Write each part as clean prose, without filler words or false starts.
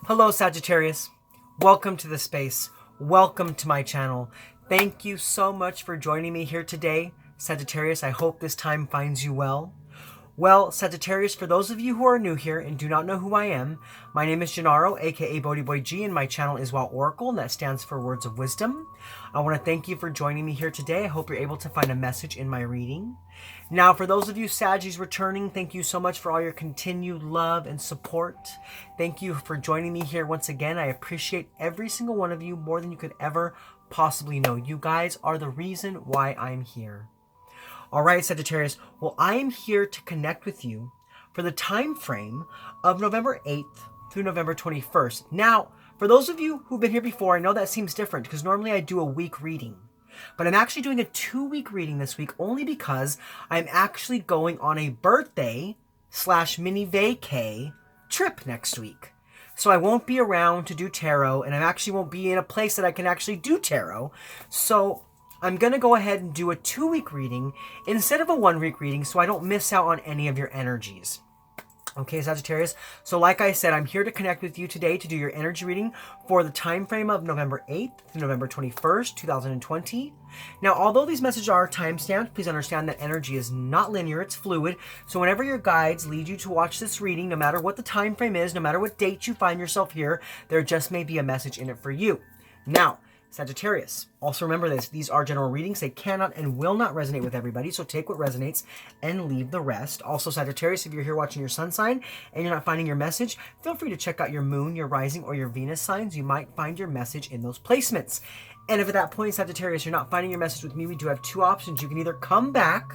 Hello Sagittarius, welcome to the space, welcome to my channel. Thank you so much for joining me here today. Sagittarius, I hope this time finds you well. Well, Sagittarius, for those of you who are new here and do not know who I am, my name is Gennaro, aka BhodiBoy G, and my channel is Wild Oracle, and that stands for Words of Wisdom. I want to thank you for joining me here today. I hope you're able to find a message in my reading. Now, for those of you Saggies returning, thank you so much for all your continued love and support. Thank you for joining me here once again. I appreciate every single one of you more than you could ever possibly know. You guys are the reason why I'm here. All right, Sagittarius. Well, I am here to connect with you for the time frame of November 8th through November 21st. Now, for those of you who've been here before, I know that seems different because normally I do a week reading. But I'm actually doing a 2-week reading this week only because I'm actually going on a birthday / mini vacay trip next week. So I won't be around to do tarot, and I actually won't be in a place that I can actually do tarot. So I'm going to go ahead and do a 2-week reading instead of a 1-week reading so I don't miss out on any of your energies. Okay, Sagittarius. So like I said, I'm here to connect with you today to do your energy reading for the time frame of November 8th to November 21st, 2020. Now, although these messages are timestamped, please understand that energy is not linear, it's fluid. So whenever your guides lead you to watch this reading, no matter what the time frame is, no matter what date you find yourself here, there just may be a message in it for you. Now, Sagittarius, also remember this, these are general readings. They cannot and will not resonate with everybody, so take what resonates and leave the rest. Also, Sagittarius, if you're here watching your sun sign and you're not finding your message, feel free to check out your moon, your rising, or your Venus signs. You might find your message in those placements. And if at that point, Sagittarius, you're not finding your message with me, we do have 2 options. You can either come back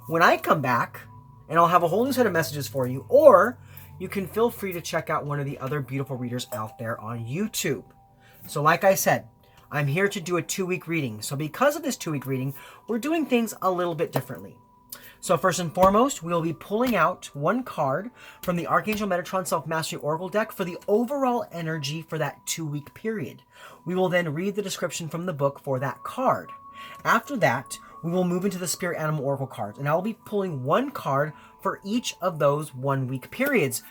when I come back, and I'll have a whole new set of messages for you, or you can feel free to check out one of the other beautiful readers out there on YouTube. So like I said, I'm here to do a 2-week reading. So because of this 2-week reading, we're doing things a little bit differently. So first and foremost, we'll be pulling out 1 card from the Archangel Metatron Self-Mastery Oracle deck for the overall energy for that 2-week period. We will then read the description from the book for that card. After that, we will move into the Spirit Animal Oracle cards, and I'll be pulling 1 card for each of those 1-week periods,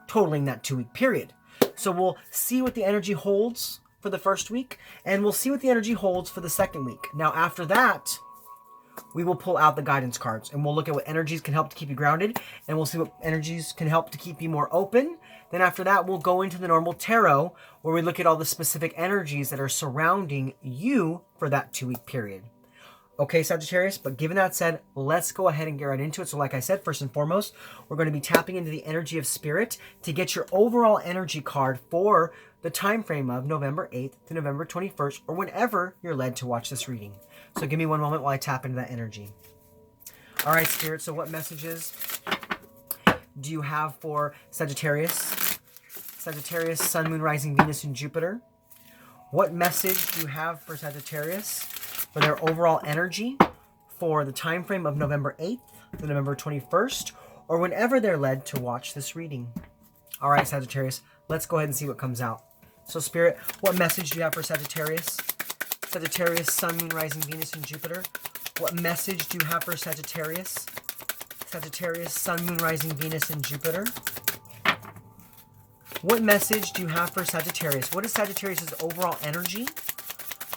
totaling that 2-week period. So we'll see what the energy holds for the first week, and we'll see what the energy holds for the second week. Now, after that, we will pull out the guidance cards, and we'll look at what energies can help to keep you grounded, and we'll see what energies can help to keep you more open. Then after that, we'll go into the normal tarot, where we look at all the specific energies that are surrounding you for that 2-week period. Okay, Sagittarius, but given that said, let's go ahead and get right into it. So like I said, first and foremost, we're going to be tapping into the energy of spirit to get your overall energy card for the time frame of November 8th to November 21st, or whenever you're led to watch this reading. So give me 1 moment while I tap into that energy. All right, Spirit, so what messages do you have for Sagittarius? Sagittarius, Sun, Moon, Rising, Venus, and Jupiter. What message do you have for Sagittarius for their overall energy for the time frame of November 8th to November 21st, or whenever they're led to watch this reading? All right, Sagittarius, let's go ahead and see what comes out. So, Spirit, what message do you have for Sagittarius? Sagittarius, Sun, Moon, Rising, Venus, and Jupiter. What message do you have for Sagittarius? Sagittarius, Sun, Moon, Rising, Venus, and Jupiter. What message do you have for Sagittarius? What is Sagittarius' overall energy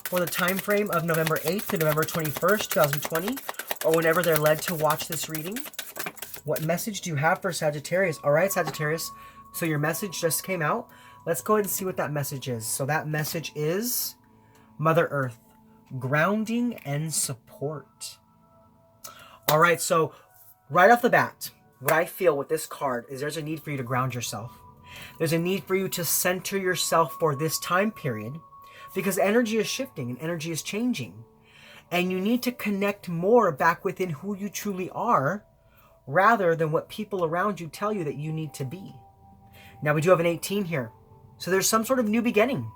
for the time frame of November 8th to November 21st, 2020, or whenever they're led to watch this reading? What message do you have for Sagittarius? All right, Sagittarius, so your message just came out. Let's go ahead and see what that message is. So that message is Mother Earth, grounding and support. All right, so right off the bat, what I feel with this card is there's a need for you to ground yourself. There's a need for you to center yourself for this time period because energy is shifting and energy is changing. And you need to connect more back within who you truly are rather than what people around you tell you that you need to be. Now, we do have an 18 here. So there's some sort of new beginning.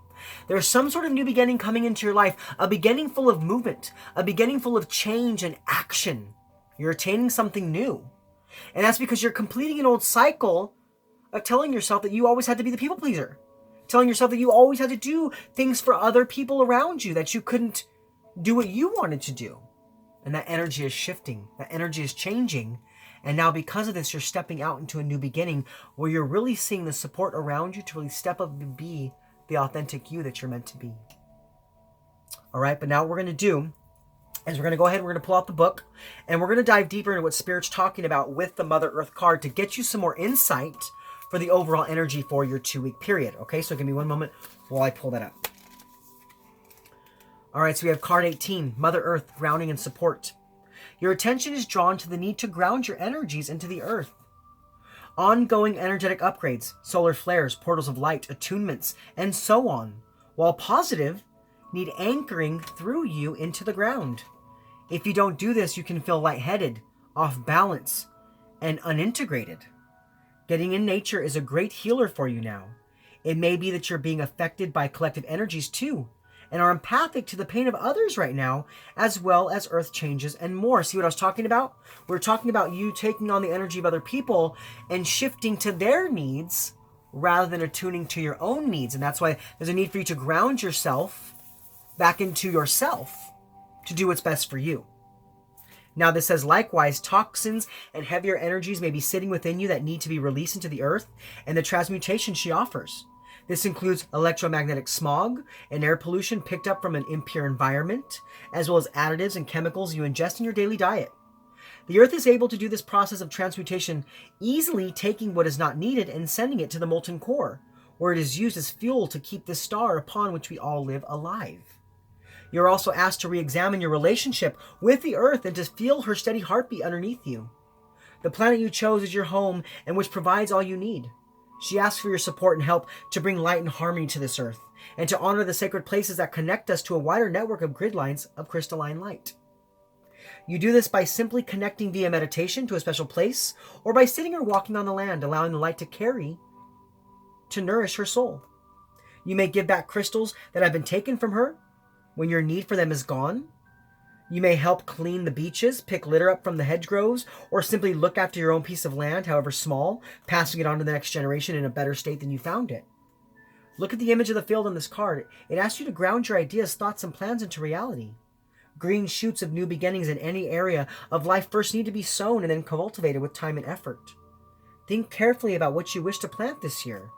There's some sort of new beginning coming into your life, a beginning full of movement, a beginning full of change and action. You're attaining something new. And that's because you're completing an old cycle of telling yourself that you always had to be the people pleaser, telling yourself that you always had to do things for other people around you, that you couldn't do what you wanted to do. And that energy is shifting, that energy is changing, And now because of this, you're stepping out into a new beginning where you're really seeing the support around you to really step up and be the authentic you that you're meant to be. All right, but now what we're going to do is we're going to go ahead and we're going to pull out the book and we're going to dive deeper into what Spirit's talking about with the Mother Earth card to get you some more insight for the overall energy for your 2-week period. Okay, so give me one moment while I pull that up. All right, so we have card 18, Mother Earth, grounding and support. Your attention is drawn to the need to ground your energies into the earth. Ongoing energetic upgrades, solar flares, portals of light, attunements, and so on, while positive, need anchoring through you into the ground. If you don't do this, you can feel lightheaded, off balance, and unintegrated. Getting in nature is a great healer for you now. It may be that you're being affected by collective energies too, and are empathic to the pain of others right now, as well as earth changes and more. See what I was talking about? We're talking about you taking on the energy of other people and shifting to their needs rather than attuning to your own needs. And that's why there's a need for you to ground yourself back into yourself to do what's best for you. Now this says, likewise, toxins and heavier energies may be sitting within you that need to be released into the earth and the transmutation she offers. This includes electromagnetic smog and air pollution picked up from an impure environment, as well as additives and chemicals you ingest in your daily diet. The earth is able to do this process of transmutation, easily taking what is not needed and sending it to the molten core, where it is used as fuel to keep the star upon which we all live alive. You're also asked to re-examine your relationship with the earth and to feel her steady heartbeat underneath you. The planet you chose is your home and which provides all you need. She asks for your support and help to bring light and harmony to this earth, and to honor the sacred places that connect us to a wider network of grid lines of crystalline light. You do this by simply connecting via meditation to a special place, or by sitting or walking on the land, allowing the light to carry, to nourish her soul. You may give back crystals that have been taken from her when your need for them is gone. You may help clean the beaches, pick litter up from the hedgerows, or simply look after your own piece of land, however small, passing it on to the next generation in a better state than you found it. Look at the image of the field on this card. It asks you to ground your ideas, thoughts, and plans into reality. Green shoots of new beginnings in any area of life first need to be sown and then cultivated with time and effort. Think carefully about what you wish to plant this year.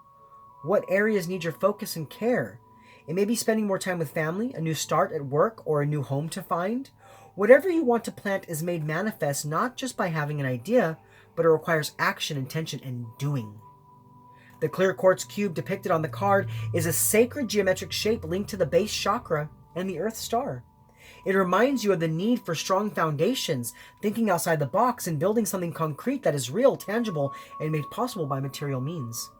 What areas need your focus and care? It may be spending more time with family, a new start at work, or a new home to find. Whatever you want to plant is made manifest not just by having an idea, but it requires action, intention, and doing. The clear quartz cube depicted on the card is a sacred geometric shape linked to the base chakra and the Earth star. It reminds you of the need for strong foundations, thinking outside the box, and building something concrete that is real, tangible, and made possible by material means.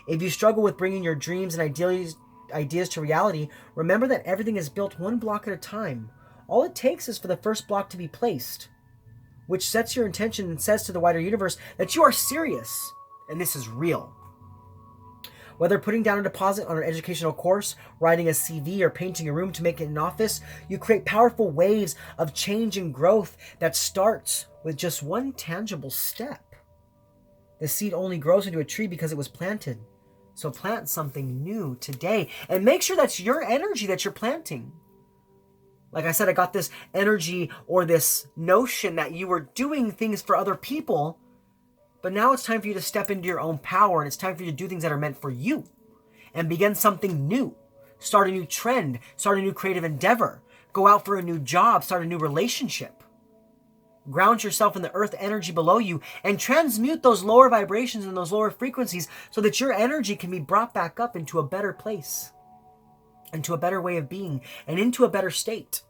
If you struggle with bringing your dreams and ideas to reality, remember that everything is built one block at a time. All it takes is for the first block to be placed, which sets your intention and says to the wider universe that you are serious and this is real. Whether putting down a deposit on an educational course, writing a CV, or painting a room to make it an office, you create powerful waves of change and growth that starts with just one tangible step. The seed only grows into a tree because it was planted. So plant something new today and make sure that's your energy that you're planting. Like I said, I got this energy or this notion that you were doing things for other people, but now it's time for you to step into your own power, and it's time for you to do things that are meant for you and begin something new. Start a new trend, start a new creative endeavor, go out for a new job, start a new relationship. Ground yourself in the earth energy below you and transmute those lower vibrations and those lower frequencies so that your energy can be brought back up into a better place, into a better way of being, and into a better state.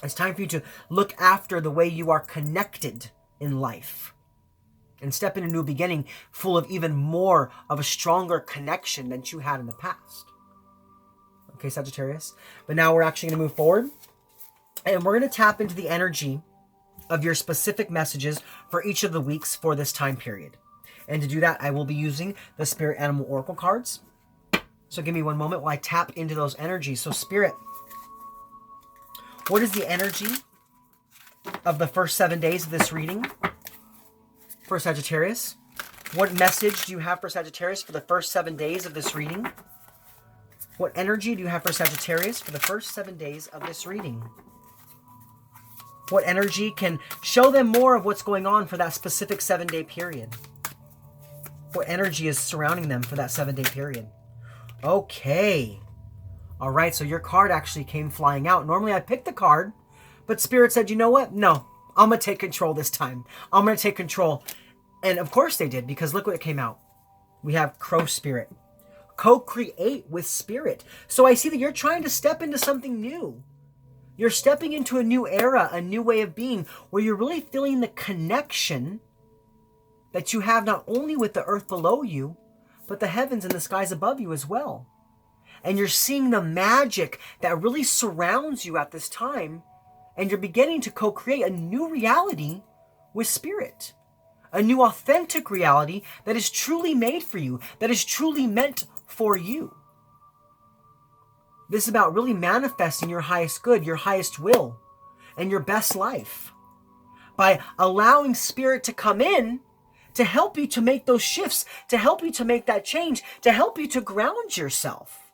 It's time for you to look after the way you are connected in life and step in a new beginning full of even more of a stronger connection than you had in the past. Okay, Sagittarius? But now we're actually going to move forward, and we're going to tap into the energy of your specific messages for each of the weeks for this time period. And to do that, I will be using the Spirit Animal Oracle cards. So give me one moment while I tap into those energies. So Spirit, what is the energy of the first 7 days of this reading for Sagittarius? What message do you have for Sagittarius for the first 7 days of this reading? What energy do you have for Sagittarius for the first 7 days of this reading? What energy can show them more of what's going on for that specific 7-day period? What energy is surrounding them for that 7-day period? Okay. All right, so your card actually came flying out. Normally I picked the card, but Spirit said, you know what? No, I'm going to take control this time. I'm going to take control. And of course they did, because look what it came out. We have Crow Spirit. Co-create with Spirit. So I see that you're trying to step into something new. You're stepping into a new era, a new way of being, where you're really feeling the connection that you have not only with the earth below you, but the heavens and the skies above you as well. And you're seeing the magic that really surrounds you at this time, and you're beginning to co-create a new reality with Spirit. A new authentic reality that is truly made for you, that is truly meant for you. This is about really manifesting your highest good, your highest will, and your best life. By allowing Spirit to come in to help you to make those shifts, to help you to make that change, to help you to ground yourself,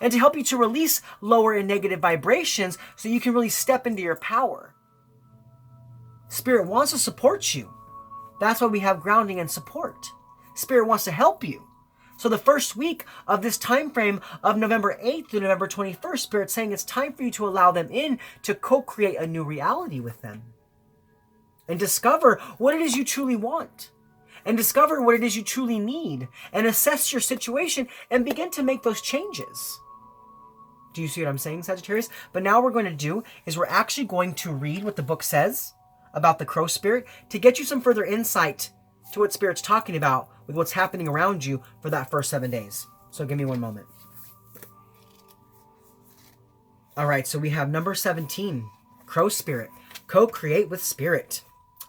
and to help you to release lower and negative vibrations so you can really step into your power. Spirit wants to support you. That's why we have grounding and support. Spirit wants to help you. So the first week of this time frame of November 8th to November 21st, Spirit's saying it's time for you to allow them in to co-create a new reality with them. And discover what it is you truly want. And discover what it is you truly need. And assess your situation and begin to make those changes. Do you see what I'm saying, Sagittarius? But now what we're going to do is we're actually going to read what the book says about the Crow Spirit to get you some further insight to what Spirit's talking about with what's happening around you for that first 7 days. So give me one moment. All right, so we have number 17, Crow Spirit. Co-create with Spirit.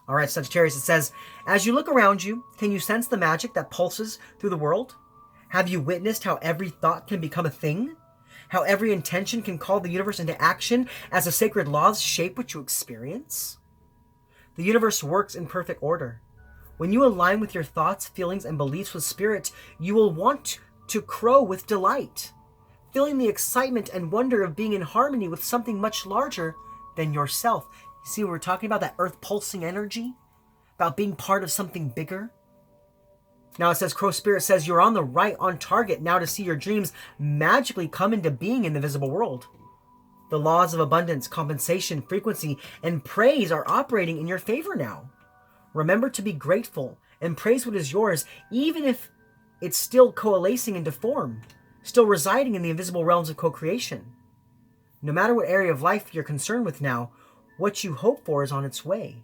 All right, Sagittarius, it says, as you look around you, can you sense the magic that pulses through the world? Have you witnessed how every thought can become a thing? How every intention can call the universe into action as the sacred laws shape what you experience? The universe works in perfect order. When you align with your thoughts, feelings, and beliefs with Spirit, you will want to crow with delight, feeling the excitement and wonder of being in harmony with something much larger than yourself. You see, we're talking about that earth pulsing energy, about being part of something bigger. Now it says, Crow Spirit says, you're on target now to see your dreams magically come into being in the visible world. The laws of abundance, compensation, frequency, and praise are operating in your favor now. Remember to be grateful and praise what is yours, even if it's still coalescing into form, still residing in the invisible realms of co-creation. No matter what area of life you're concerned with now, what you hope for is on its way.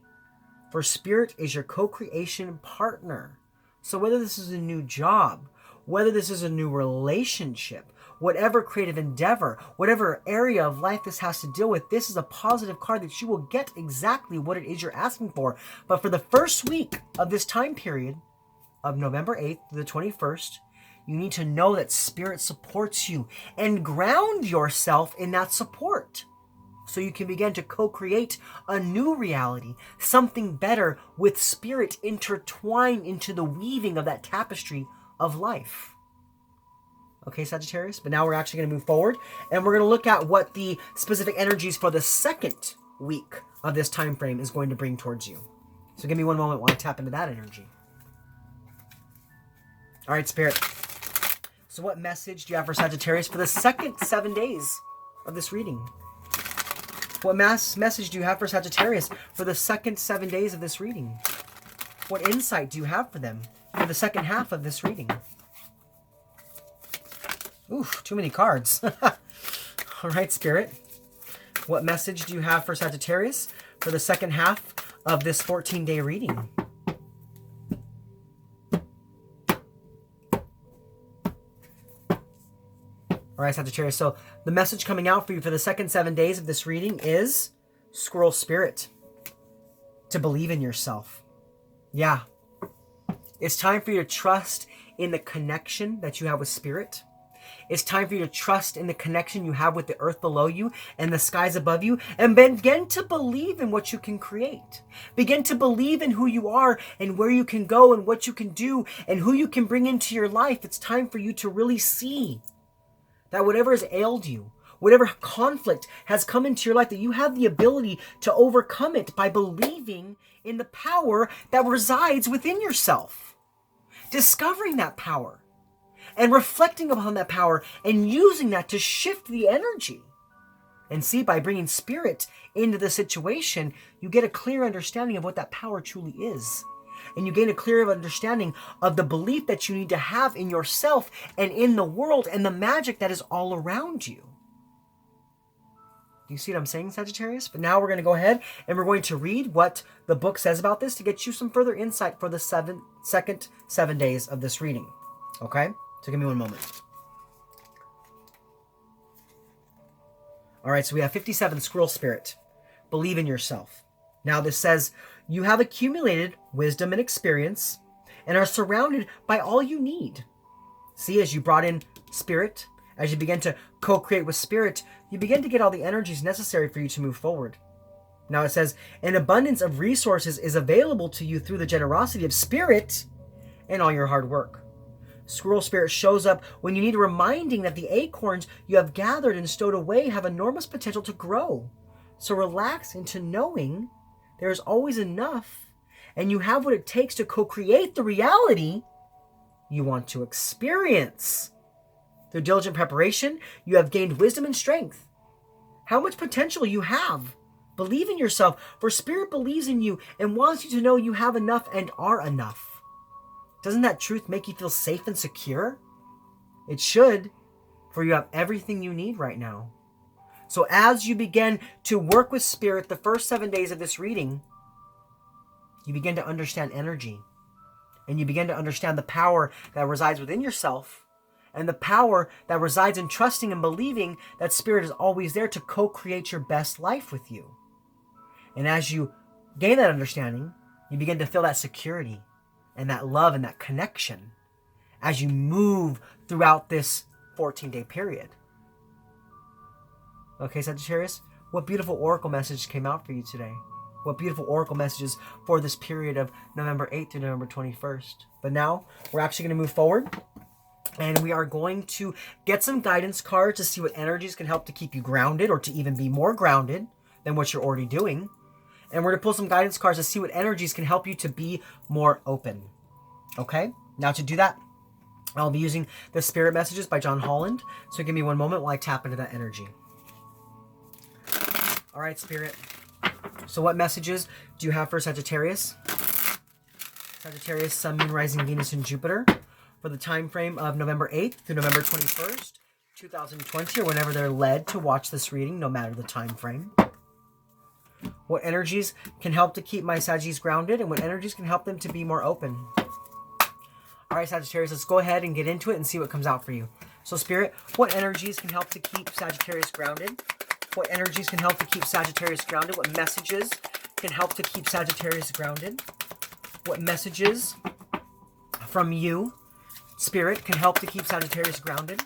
For Spirit is your co-creation partner. So whether this is a new job, whether this is a new relationship, whatever creative endeavor, whatever area of life this has to deal with, this is a positive card that you will get exactly what it is you're asking for. But for the first week of this time period, of November 8th to the 21st, you need to know that Spirit supports you and ground yourself in that support so you can begin to co-create a new reality, something better with Spirit intertwined into the weaving of that tapestry of life. Okay, Sagittarius, but now we're actually going to move forward and we're going to look at what the specific energies for the second week of this time frame is going to bring towards you. So give me one moment while I tap into that energy. All right, Spirit. So what message do you have for Sagittarius for the second 7 days of this reading? What message do you have for Sagittarius for the second 7 days of this reading? What insight do you have for them for the second half of this reading? Oof, too many cards. All right, Spirit. What message do you have for Sagittarius for the second half of this 14-day reading? All right, Sagittarius. So the message coming out for you for the second 7 days of this reading is Squirrel Spirit. To believe in yourself. Yeah. It's time for you to trust in the connection that you have with Spirit. It's time for you to trust in the connection you have with the earth below you and the skies above you, and begin to believe in what you can create. Begin to believe in who you are and where you can go and what you can do and who you can bring into your life. It's time for you to really see that whatever has ailed you, whatever conflict has come into your life, that you have the ability to overcome it by believing in the power that resides within yourself. Discovering that power and reflecting upon that power and using that to shift the energy. And see, by bringing spirit into the situation, you get a clear understanding of what that power truly is. And you gain a clear understanding of the belief that you need to have in yourself and in the world and the magic that is all around you. Do you see what I'm saying, Sagittarius? But now we're going to go ahead and we're going to read what the book says about this to get you some further insight for the second 7 days of this reading. Okay? So give me one moment. All right, so we have 57, Squirrel Spirit. Believe in yourself. Now this says, you have accumulated wisdom and experience and are surrounded by all you need. See, as you brought in spirit, as you begin to co-create with spirit, you begin to get all the energies necessary for you to move forward. Now it says, an abundance of resources is available to you through the generosity of spirit and all your hard work. Squirrel Spirit shows up when you need reminding that the acorns you have gathered and stowed away have enormous potential to grow. So relax into knowing there is always enough, and you have what it takes to co-create the reality you want to experience. Through diligent preparation, you have gained wisdom and strength. How much potential you have. Believe in yourself, for Spirit believes in you and wants you to know you have enough and are enough. Doesn't that truth make you feel safe and secure? It should, for you have everything you need right now. So as you begin to work with Spirit the first 7 days of this reading, you begin to understand energy. And you begin to understand the power that resides within yourself and the power that resides in trusting and believing that Spirit is always there to co-create your best life with you. And as you gain that understanding, you begin to feel that security and that love and that connection as you move throughout this 14-day period. Okay, Sagittarius, what beautiful oracle message came out for you today? What beautiful oracle messages for this period of November 8th to November 21st. But now we're actually going to move forward and we are going to get some guidance cards to see what energies can help to keep you grounded or to even be more grounded than what you're already doing. And we're going to pull some guidance cards to see what energies can help you to be more open. Okay? Now to do that, I'll be using the Spirit Messages by John Holland. So give me one moment while I tap into that energy. All right, Spirit. So what messages do you have for Sagittarius? Sagittarius, Sun, Moon, Rising, Venus, and Jupiter for the time frame of November 8th through November 21st, 2020, or whenever they're led to watch this reading, no matter the time frame. What energies can help to keep my Saggies grounded, and what energies can help them to be more open. All right, Sagittarius, let's go ahead and get into it and see what comes out for you. So, Spirit, what energies can help to keep Sagittarius grounded? What energies can help to keep Sagittarius grounded? What messages can help to keep Sagittarius grounded? What messages from you, Spirit, can help to keep Sagittarius grounded?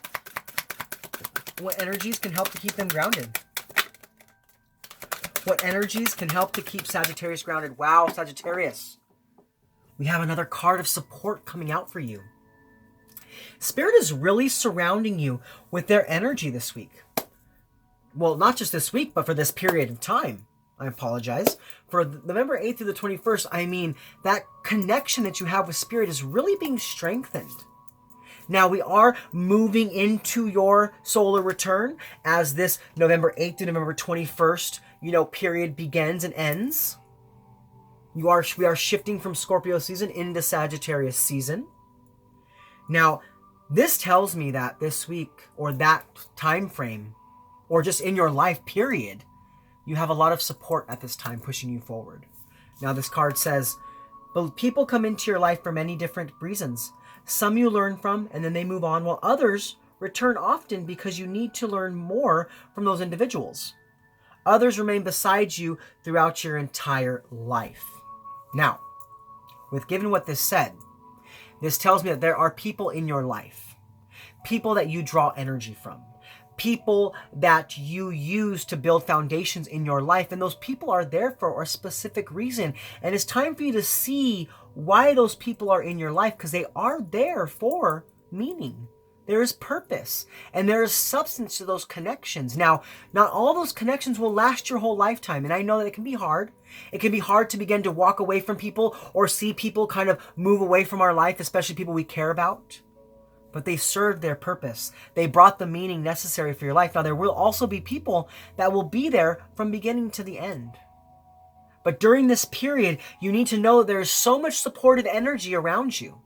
What energies can help to keep them grounded? What energies can help to keep Sagittarius grounded? Wow, Sagittarius. We have another card of support coming out for you. Spirit is really surrounding you with their energy this week. Well, not just this week, but for this period of time. I apologize. For November 8th through the 21st, I mean, that connection that you have with Spirit is really being strengthened. Now, we are moving into your solar return as this November 8th to November 21st, period begins and ends. We are shifting from Scorpio season into Sagittarius season. Now, this tells me that this week or that time frame, or just in your life period, you have a lot of support at this time pushing you forward. Now, this card says, but people come into your life for many different reasons. Some you learn from and then they move on, while others return often because you need to learn more from those individuals. Others remain beside you throughout your entire life. Now, given what this said, this tells me that there are people in your life, people that you draw energy from, people that you use to build foundations in your life, and those people are there for a specific reason. And it's time for you to see why those people are in your life, because they are there for meaning. There is purpose and there is substance to those connections. Now, not all those connections will last your whole lifetime. And I know that it can be hard. It can be hard to begin to walk away from people or see people kind of move away from our life, especially people we care about. But they served their purpose. They brought the meaning necessary for your life. Now, there will also be people that will be there from beginning to the end. But during this period, you need to know there is so much supportive energy around you,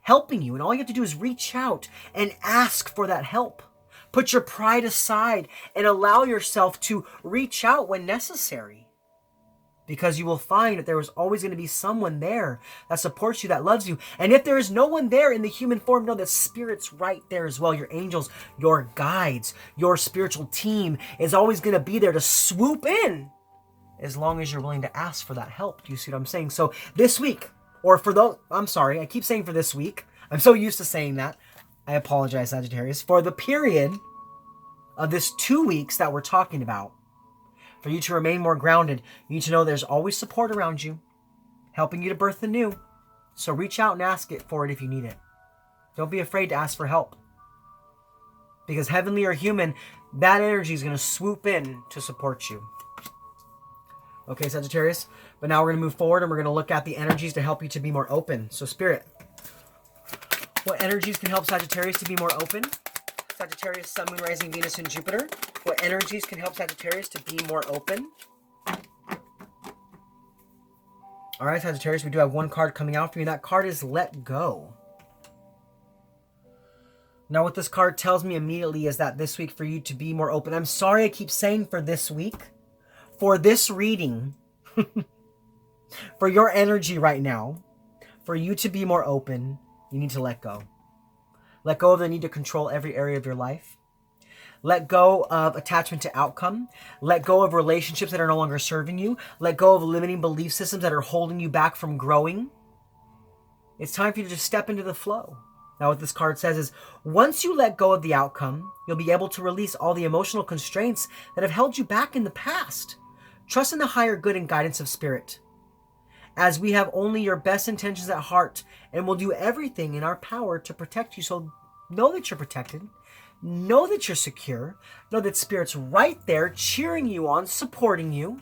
helping you. And all you have to do is reach out and ask for that help. Put your pride aside and allow yourself to reach out when necessary. Because you will find that there is always going to be someone there that supports you, that loves you. And if there is no one there in the human form, know that Spirit's right there as well. Your angels, your guides, your spiritual team is always going to be there to swoop in as long as you're willing to ask for that help. Do you see what I'm saying? So this week, or for those, I'm sorry, I keep saying for this week. I'm so used to saying that. I apologize, Sagittarius. For the period of this 2 weeks that we're talking about, for you to remain more grounded, you need to know there's always support around you, helping you to birth the new. So reach out and ask it for it if you need it. Don't be afraid to ask for help. Because heavenly or human, that energy is going to swoop in to support you. Okay, Sagittarius? But now we're going to move forward and we're going to look at the energies to help you to be more open. So Spirit, what energies can help Sagittarius to be more open? Sagittarius, Sun, Moon, Rising, Venus, and Jupiter. What energies can help Sagittarius to be more open? All right, Sagittarius, we do have one card coming out for you. That card is Let Go. Now, what this card tells me immediately is that this week for you to be more open. I'm sorry I keep saying for this week. For this reading, for your energy right now, for you to be more open, you need to let go. Let go of the need to control every area of your life. Let go of attachment to outcome. Let go of relationships that are no longer serving you. Let go of limiting belief systems that are holding you back from growing. It's time for you to just step into the flow. Now, what this card says is, once you let go of the outcome, you'll be able to release all the emotional constraints that have held you back in the past. Trust in the higher good and guidance of Spirit, as we have only your best intentions at heart and will do everything in our power to protect you. So know that you're protected. Know that you're secure. Know that Spirit's right there cheering you on, supporting you.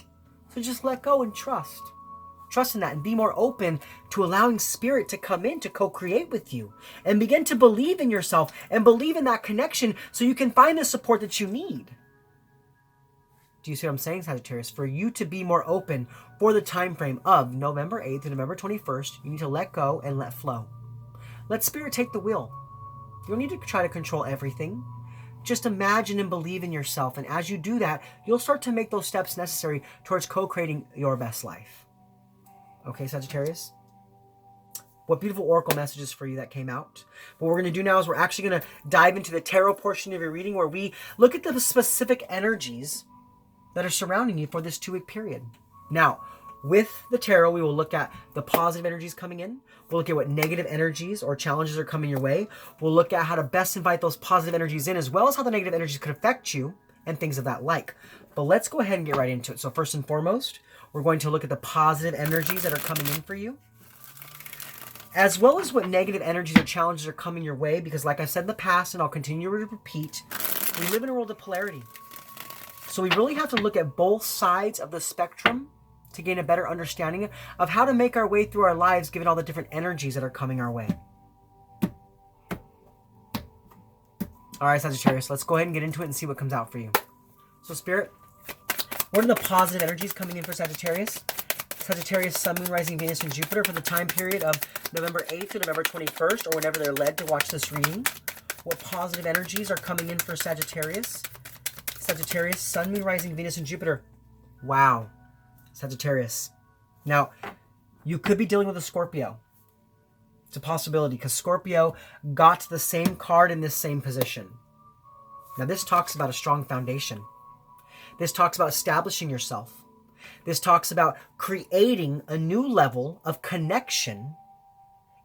So just let go and trust. Trust in that and be more open to allowing Spirit to come in to co-create with you and begin to believe in yourself and believe in that connection so you can find the support that you need. Do you see what I'm saying, Sagittarius? For you to be more open for the time frame of November 8th to November 21st, you need to let go and let flow. Let Spirit take the wheel. You don't need to try to control everything. Just imagine and believe in yourself. And as you do that, you'll start to make those steps necessary towards co-creating your best life. Okay, Sagittarius? What beautiful oracle messages for you that came out. What we're going to do now is we're actually going to dive into the tarot portion of your reading where we look at the specific energies that are surrounding you for this 2-week period. Now, with the tarot, we will look at the positive energies coming in. We'll look at what negative energies or challenges are coming your way. We'll look at how to best invite those positive energies in, as well as how the negative energies could affect you and things of that like. But let's go ahead and get right into it. So first and foremost, we're going to look at the positive energies that are coming in for you, as well as what negative energies or challenges are coming your way. Because like I said in the past, and I'll continue to repeat, we live in a world of polarity. So we really have to look at both sides of the spectrum to gain a better understanding of how to make our way through our lives given all the different energies that are coming our way. All right, Sagittarius, let's go ahead and get into it and see what comes out for you. So Spirit, what are the positive energies coming in for Sagittarius? Sagittarius, Sun, Moon, Rising, Venus, and Jupiter for the time period of November 8th to November 21st, or whenever they're led to watch this reading. What positive energies are coming in for Sagittarius? Sagittarius, Sun, Moon, Rising, Venus, and Jupiter. Wow. Sagittarius. Now, you could be dealing with a Scorpio. It's a possibility because Scorpio got the same card in this same position. Now, this talks about a strong foundation. This talks about establishing yourself. This talks about creating a new level of connection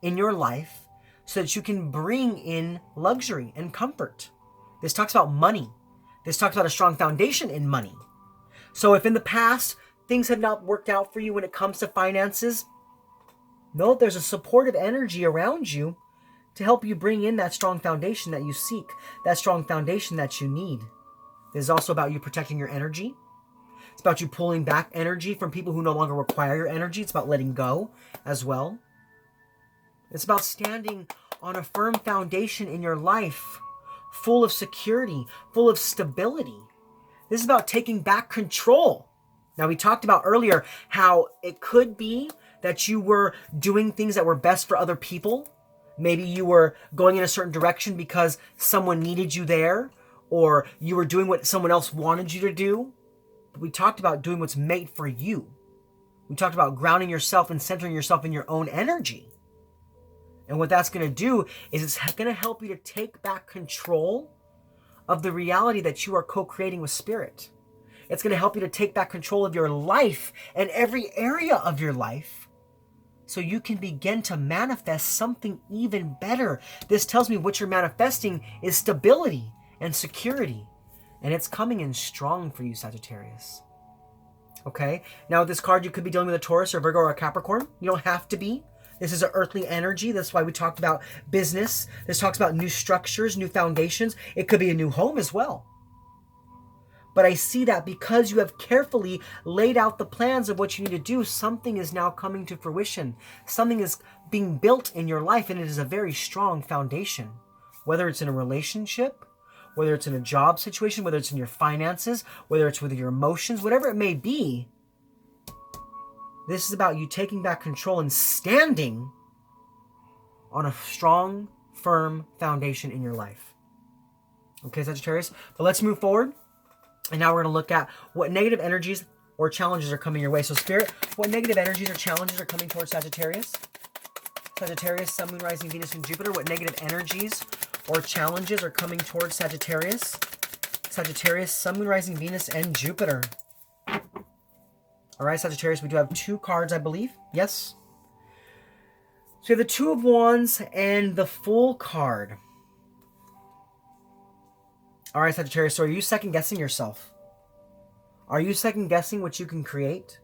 in your life so that you can bring in luxury and comfort. This talks about money. This talks about a strong foundation in money. So if in the past things have not worked out for you when it comes to finances, know that there's a supportive energy around you to help you bring in that strong foundation that you seek, that strong foundation that you need. This is also about you protecting your energy. It's about you pulling back energy from people who no longer require your energy. It's about letting go as well. It's about standing on a firm foundation in your life, full of security, full of stability. This is about taking back control. Now, we talked about earlier how it could be that you were doing things that were best for other people. Maybe you were going in a certain direction because someone needed you there, or you were doing what someone else wanted you to do. But we talked about doing what's made for you. We talked about grounding yourself and centering yourself in your own energy. And what that's going to do is it's going to help you to take back control of the reality that you are co-creating with Spirit. It's going to help you to take back control of your life and every area of your life so you can begin to manifest something even better. This tells me what you're manifesting is stability and security. And it's coming in strong for you, Sagittarius. Okay? Now, with this card, you could be dealing with a Taurus or Virgo or a Capricorn. You don't have to be. This is an earthly energy. That's why we talked about business. This talks about new structures, new foundations. It could be a new home as well. But I see that because you have carefully laid out the plans of what you need to do, something is now coming to fruition. Something is being built in your life, and it is a very strong foundation. Whether it's in a relationship, whether it's in a job situation, whether it's in your finances, whether it's with your emotions, whatever it may be, this is about you taking back control and standing on a strong, firm foundation in your life. Okay, Sagittarius? But let's move forward. And now we're going to look at what negative energies or challenges are coming your way. So, Spirit, what negative energies or challenges are coming towards Sagittarius? Sagittarius, Sun, Moon, Rising, Venus, and Jupiter. What negative energies or challenges are coming towards Sagittarius? Sagittarius, Sun, Moon, Rising, Venus, and Jupiter. All right, Sagittarius, we do have two cards, I believe. Yes. So you have the Two of Wands and the Fool card. All right, Sagittarius, so are you second-guessing yourself? Are you second-guessing what you can create?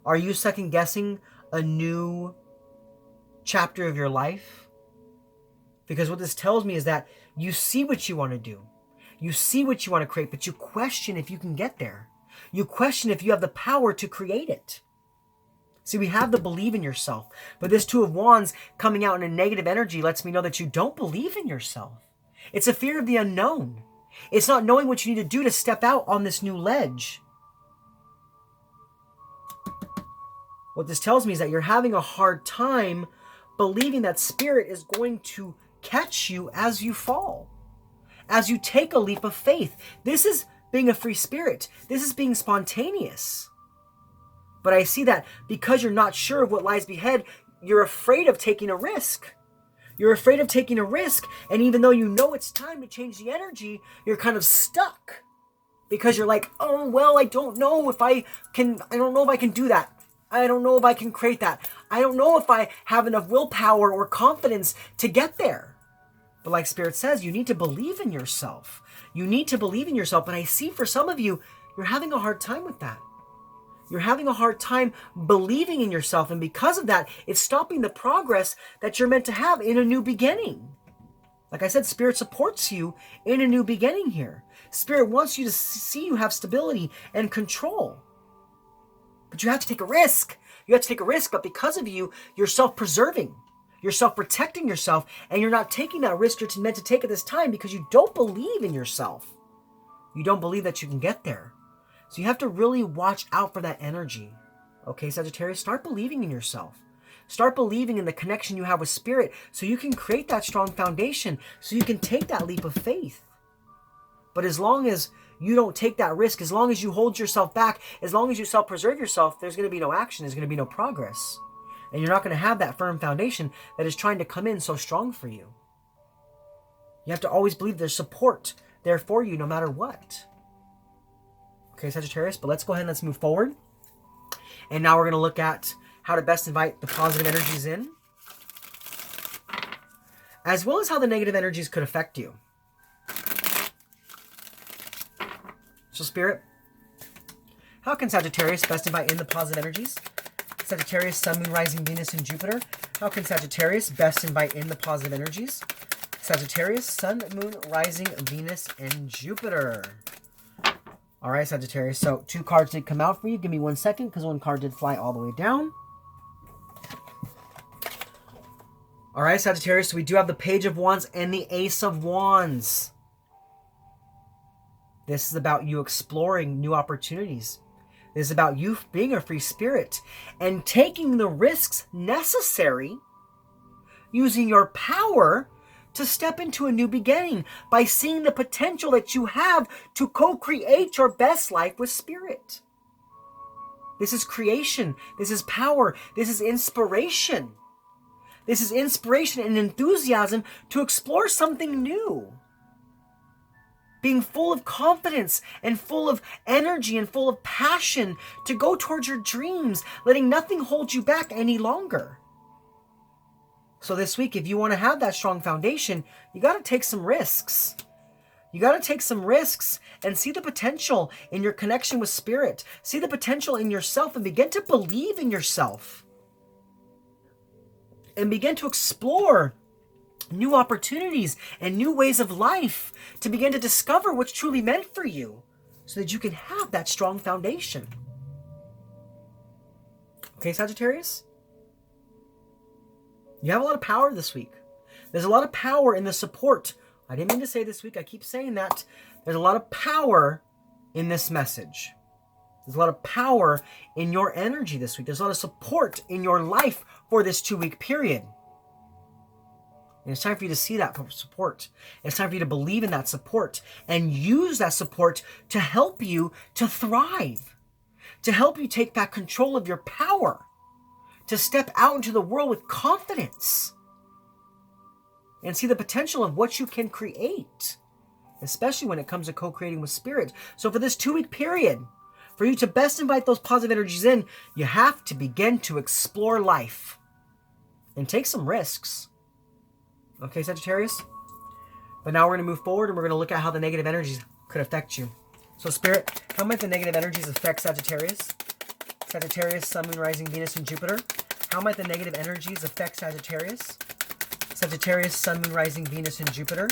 Are you second-guessing a new chapter of your life? Because what this tells me is that you see what you want to do. You see what you want to create, but you question if you can get there. You question if you have the power to create it. See, we have the believe in yourself, but this Two of Wands coming out in a negative energy lets me know that you don't believe in yourself. It's a fear of the unknown. It's not knowing what you need to do to step out on this new ledge. What this tells me is that you're having a hard time believing that Spirit is going to catch you as you fall, as you take a leap of faith. This is being a free spirit. This is being spontaneous. But I see that because you're not sure of what lies ahead, you're afraid of taking a risk. You're afraid of taking a risk, and even though you know it's time to change the energy, you're kind of stuck. Because you're like, oh, well, I don't know if I can do that. I don't know if I can create that. I don't know if I have enough willpower or confidence to get there. But like Spirit says, you need to believe in yourself. You need to believe in yourself. But I see for some of you, you're having a hard time with that. You're having a hard time believing in yourself. And because of that, it's stopping the progress that you're meant to have in a new beginning. Like I said, Spirit supports you in a new beginning here. Spirit wants you to see you have stability and control. But you have to take a risk. You have to take a risk. But because of you, you're self-preserving. You're self-protecting yourself. And you're not taking that risk you're meant to take at this time because you don't believe in yourself. You don't believe that you can get there. So you have to really watch out for that energy. Okay, Sagittarius, start believing in yourself. Start believing in the connection you have with Spirit so you can create that strong foundation, so you can take that leap of faith. But as long as you don't take that risk, as long as you hold yourself back, as long as you self-preserve yourself, there's going to be no action, there's going to be no progress. And you're not going to have that firm foundation that is trying to come in so strong for you. You have to always believe there's support there for you no matter what. Okay, Sagittarius, but let's go ahead and let's move forward. And now we're going to look at how to best invite the positive energies in, as well as how the negative energies could affect you. So, Spirit, how can Sagittarius best invite in the positive energies? Sagittarius, Sun, Moon, Rising, Venus, and Jupiter. How can Sagittarius best invite in the positive energies? Sagittarius, Sun, Moon, Rising, Venus, and Jupiter. All right, Sagittarius. So 2 cards did come out for you. Give me 1 second because 1 card did fly all the way down. All right, Sagittarius. So we do have the Page of Wands and the Ace of Wands. This is about you exploring new opportunities. This is about you being a free spirit and taking the risks necessary, using your power to step into a new beginning by seeing the potential that you have to co-create your best life with spirit. This is creation. This is power. This is inspiration. This is inspiration and enthusiasm to explore something new. Being full of confidence and full of energy and full of passion to go towards your dreams, letting nothing hold you back any longer. So this week, if you want to have that strong foundation, you got to take some risks. You got to take some risks and see the potential in your connection with spirit. See the potential in yourself and begin to believe in yourself. And begin to explore new opportunities and new ways of life to begin to discover what's truly meant for you so that you can have that strong foundation. Okay, Sagittarius? You have a lot of power this week. There's a lot of power in the support. I didn't mean to say this week. I keep saying that. There's a lot of power in this message. There's a lot of power in your energy this week. There's a lot of support in your life for this 2-week period. And it's time for you to see that support. It's time for you to believe in that support and use that support to help you to thrive, to help you take back control of your power, to step out into the world with confidence and see the potential of what you can create, especially when it comes to co-creating with spirit. So for this 2-week period, for you to best invite those positive energies in, you have to begin to explore life and take some risks. Okay, Sagittarius? But now we're going to move forward and we're going to look at how the negative energies could affect you. So Spirit, how might the negative energies affect Sagittarius? Sagittarius, Sun, Moon, Rising, Venus, and Jupiter. How might the negative energies affect Sagittarius? Sagittarius, Sun, Moon, Rising, Venus, and Jupiter.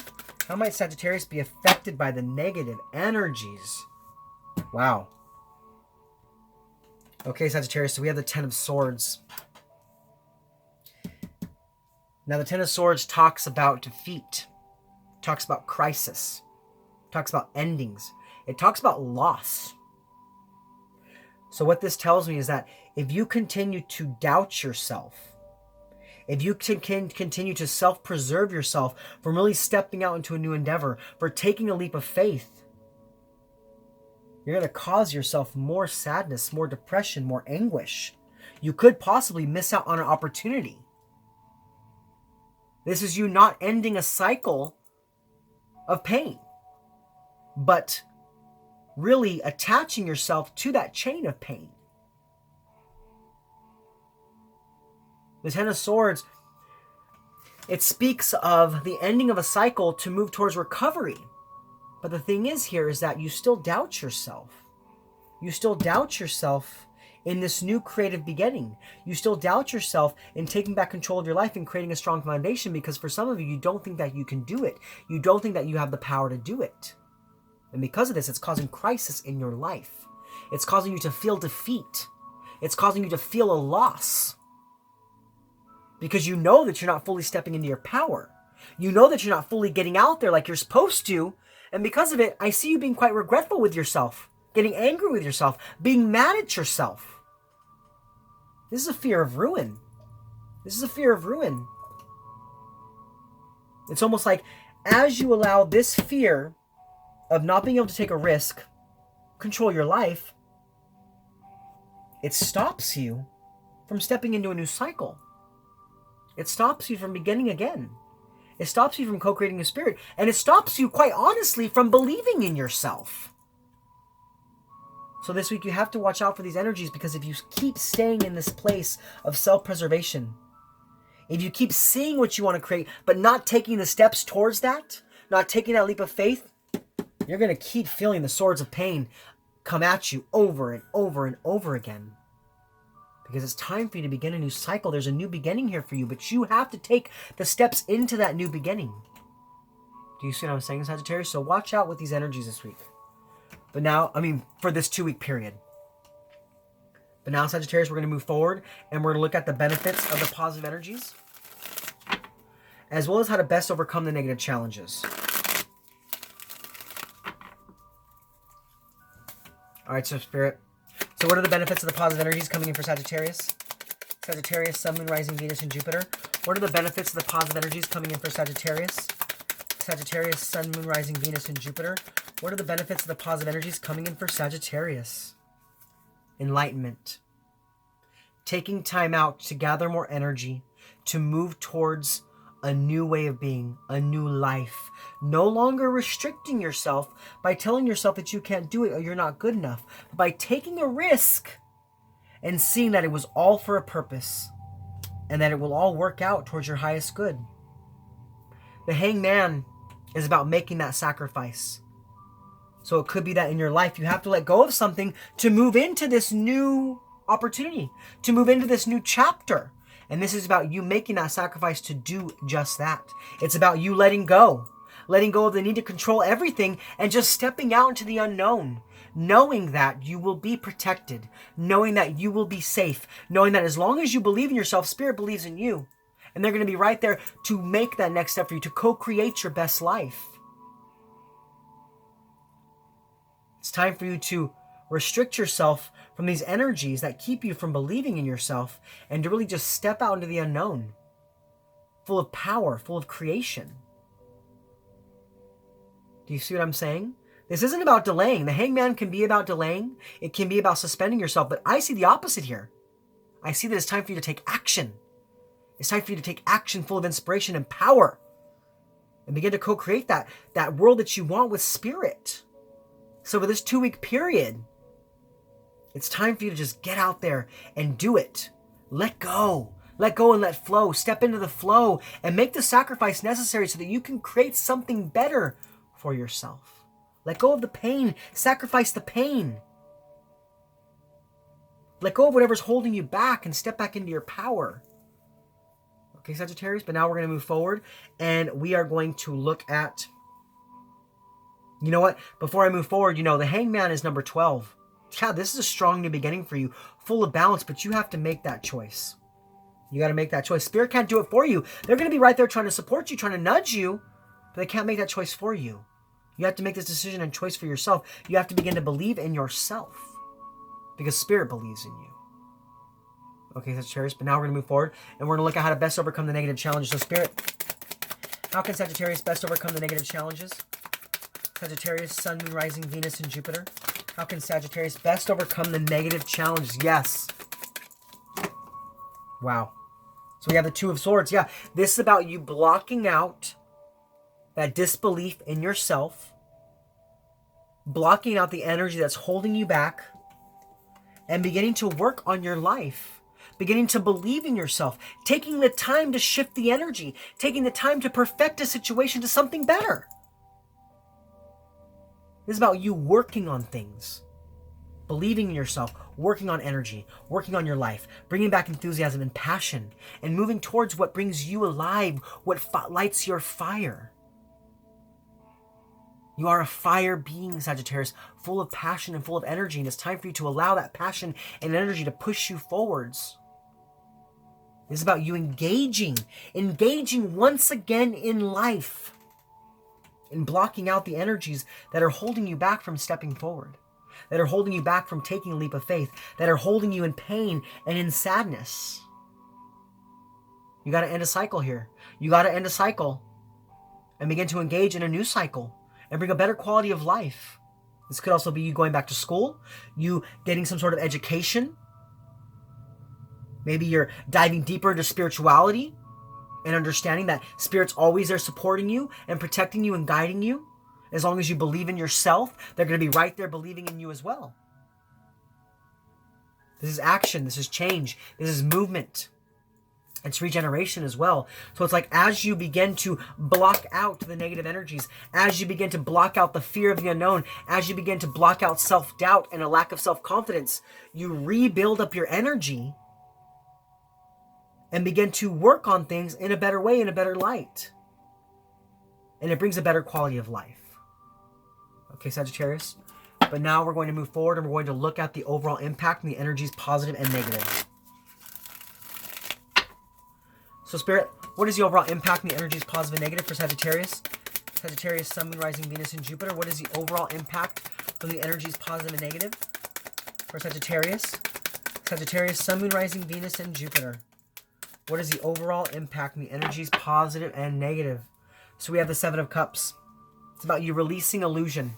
How might Sagittarius be affected by the negative energies? Wow. Okay, Sagittarius, so we have the 10 of Swords. Now, the 10 of Swords talks about defeat, talks about crisis, talks about endings. It talks about loss. So what this tells me is that if you continue to doubt yourself, if you can continue to self-preserve yourself from really stepping out into a new endeavor, for taking a leap of faith, you're going to cause yourself more sadness, more depression, more anguish. You could possibly miss out on an opportunity. This is you not ending a cycle of pain, but really attaching yourself to that chain of pain. The 10 of Swords, it speaks of the ending of a cycle to move towards recovery. But the thing is here is that you still doubt yourself. You still doubt yourself in this new creative beginning. You still doubt yourself in taking back control of your life and creating a strong foundation, because for some of you, you don't think that you can do it. You don't think that you have the power to do it. And because of this, it's causing crisis in your life. It's causing you to feel defeat. It's causing you to feel a loss. Because you know that you're not fully stepping into your power. You know that you're not fully getting out there like you're supposed to. And because of it, I see you being quite regretful with yourself, getting angry with yourself, being mad at yourself. This is a fear of ruin. This is a fear of ruin. It's almost like as you allow this fear of not being able to take a risk control your life, it stops you from stepping into a new cycle. It stops you from beginning again. It stops you from co-creating a spirit. And it stops you, quite honestly, from believing in yourself. So this week you have to watch out for these energies, because if you keep staying in this place of self-preservation, if you keep seeing what you want to create, but not taking the steps towards that, not taking that leap of faith, you're going to keep feeling the swords of pain come at you over and over and over again. Because it's time for you to begin a new cycle. There's a new beginning here for you, but you have to take the steps into that new beginning. Do you see what I'm saying, Sagittarius? So watch out with these energies this week. But now, for this 2-week period. But now, Sagittarius, we're going to move forward and we're going to look at the benefits of the positive energies, as well as how to best overcome the negative challenges. All right, so Spirit. So what are the benefits of the positive energies coming in for Sagittarius? Sagittarius, Sun, Moon, Rising, Venus, and Jupiter. What are the benefits of the positive energies coming in for Sagittarius? Sagittarius, Sun, Moon, Rising, Venus, and Jupiter. What are the benefits of the positive energies coming in for Sagittarius? Enlightenment. Taking time out to gather more energy, to move towards a new way of being, a new life. No longer restricting yourself by telling yourself that you can't do it or you're not good enough. By taking a risk and seeing that it was all for a purpose and that it will all work out towards your highest good. The Hangman is about making that sacrifice. So it could be that in your life you have to let go of something to move into this new opportunity, to move into this new chapter. And this is about you making that sacrifice to do just that. It's about you letting go of the need to control everything and just stepping out into the unknown, knowing that you will be protected, knowing that you will be safe, knowing that as long as you believe in yourself, Spirit believes in you. And they're going to be right there to make that next step for you, to co-create your best life. It's time for you to restrict yourself from these energies that keep you from believing in yourself and to really just step out into the unknown, full of power, full of creation. Do you see what I'm saying? This isn't about delaying. The Hangman can be about delaying. It can be about suspending yourself, but I see the opposite here. I see that it's time for you to take action. It's time for you to take action full of inspiration and power and begin to co-create that world that you want with Spirit. So for this 2-week period, it's time for you to just get out there and do it. Let go. Let go and let flow. Step into the flow and make the sacrifice necessary so that you can create something better for yourself. Let go of the pain. Sacrifice the pain. Let go of whatever's holding you back and step back into your power. Okay, Sagittarius, but now we're going to move forward and we are going to look at, you know what? Before I move forward, the Hangman is number 12. Yeah, this is a strong new beginning for you, full of balance, but you have to make that choice. You got to make that choice. Spirit can't do it for you. They're going to be right there trying to support you, trying to nudge you, but they can't make that choice for you. You have to make this decision and choice for yourself. You have to begin to believe in yourself because Spirit believes in you. Okay, Sagittarius, but now we're going to move forward and we're going to look at how to best overcome the negative challenges. So Spirit, how can Sagittarius best overcome the negative challenges? Sagittarius, Sun, Moon, Rising, Venus, and Jupiter. How can Sagittarius best overcome the negative challenges? Yes. Wow. So we have the Two of Swords. Yeah, this is about you blocking out that disbelief in yourself, blocking out the energy that's holding you back, and beginning to work on your life, beginning to believe in yourself, taking the time to shift the energy, taking the time to perfect a situation to something better. This is about you working on things, believing in yourself, working on energy, working on your life, bringing back enthusiasm and passion, and moving towards what brings you alive, what lights your fire. You are a fire being, Sagittarius, full of passion and full of energy, and it's time for you to allow that passion and energy to push you forwards. This is about you engaging once again in life, and blocking out the energies that are holding you back from stepping forward, that are holding you back from taking a leap of faith, that are holding you in pain and in sadness. You got to end a cycle here. You got to end a cycle and begin to engage in a new cycle and bring a better quality of life. This could also be you going back to school, you getting some sort of education. Maybe you're diving deeper into spirituality and understanding that Spirit's always there supporting you and protecting you and guiding you. As long as you believe in yourself, they're going to be right there believing in you as well. This is action. This is change. This is movement. It's regeneration as well. So it's like as you begin to block out the negative energies, as you begin to block out the fear of the unknown, as you begin to block out self-doubt and a lack of self-confidence, you rebuild up your energy and begin to work on things in a better way, in a better light. And it brings a better quality of life. Okay, Sagittarius? But now we're going to move forward and we're going to look at the overall impact and the energies, positive and negative. So Spirit, what is the overall impact and the energies, positive and negative for Sagittarius? Sagittarius, Sun, Moon, Rising, Venus, and Jupiter. What is the overall impact from the energies, positive and negative for Sagittarius? Sagittarius, Sun, Moon, Rising, Venus, and Jupiter. What is the overall impact and the energies, positive and negative? So we have the Seven of Cups. It's about you releasing illusion,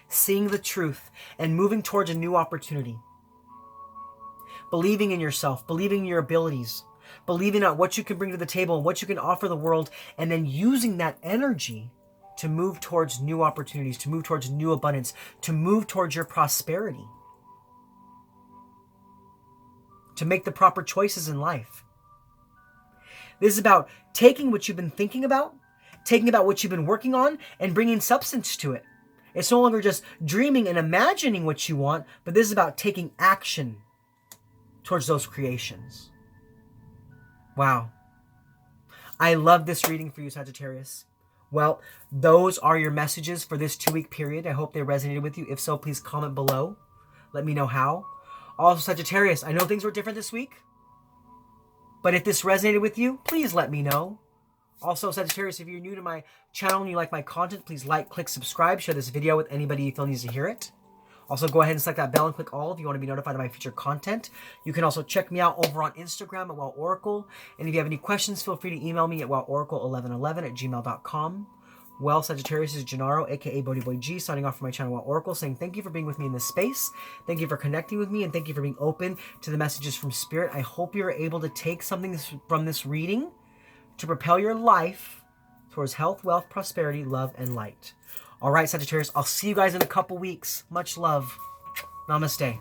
seeing the truth, and moving towards a new opportunity. Believing in yourself, believing in your abilities, believing at what you can bring to the table and what you can offer the world, and then using that energy to move towards new opportunities, to move towards new abundance, to move towards your prosperity, to make the proper choices in life. This is about taking what you've been thinking about, taking about what you've been working on, and bringing substance to it. It's no longer just dreaming and imagining what you want, but this is about taking action towards those creations. Wow. I love this reading for you, Sagittarius. Well, those are your messages for this 2-week period. I hope they resonated with you. If so, please comment below. Let me know how. Also, Sagittarius, I know things were different this week, but if this resonated with you, please let me know. Also, Sagittarius, if you're new to my channel and you like my content, please like, click, subscribe, share this video with anybody you feel needs to hear it. Also, go ahead and select that bell and click all if you want to be notified of my future content. You can also check me out over on Instagram at WowOracle. And if you have any questions, feel free to email me at woworacle1111@gmail.com. Well, Sagittarius, is Gennaro, aka BhodiBoy G, signing off from my channel WowOracle, saying thank you for being with me in this space. Thank you for connecting with me, and thank you for being open to the messages from Spirit. I hope you're able to take something from this reading to propel your life towards health, wealth, prosperity, love, and light. All right, Sagittarius, I'll see you guys in a couple weeks. Much love. Namaste.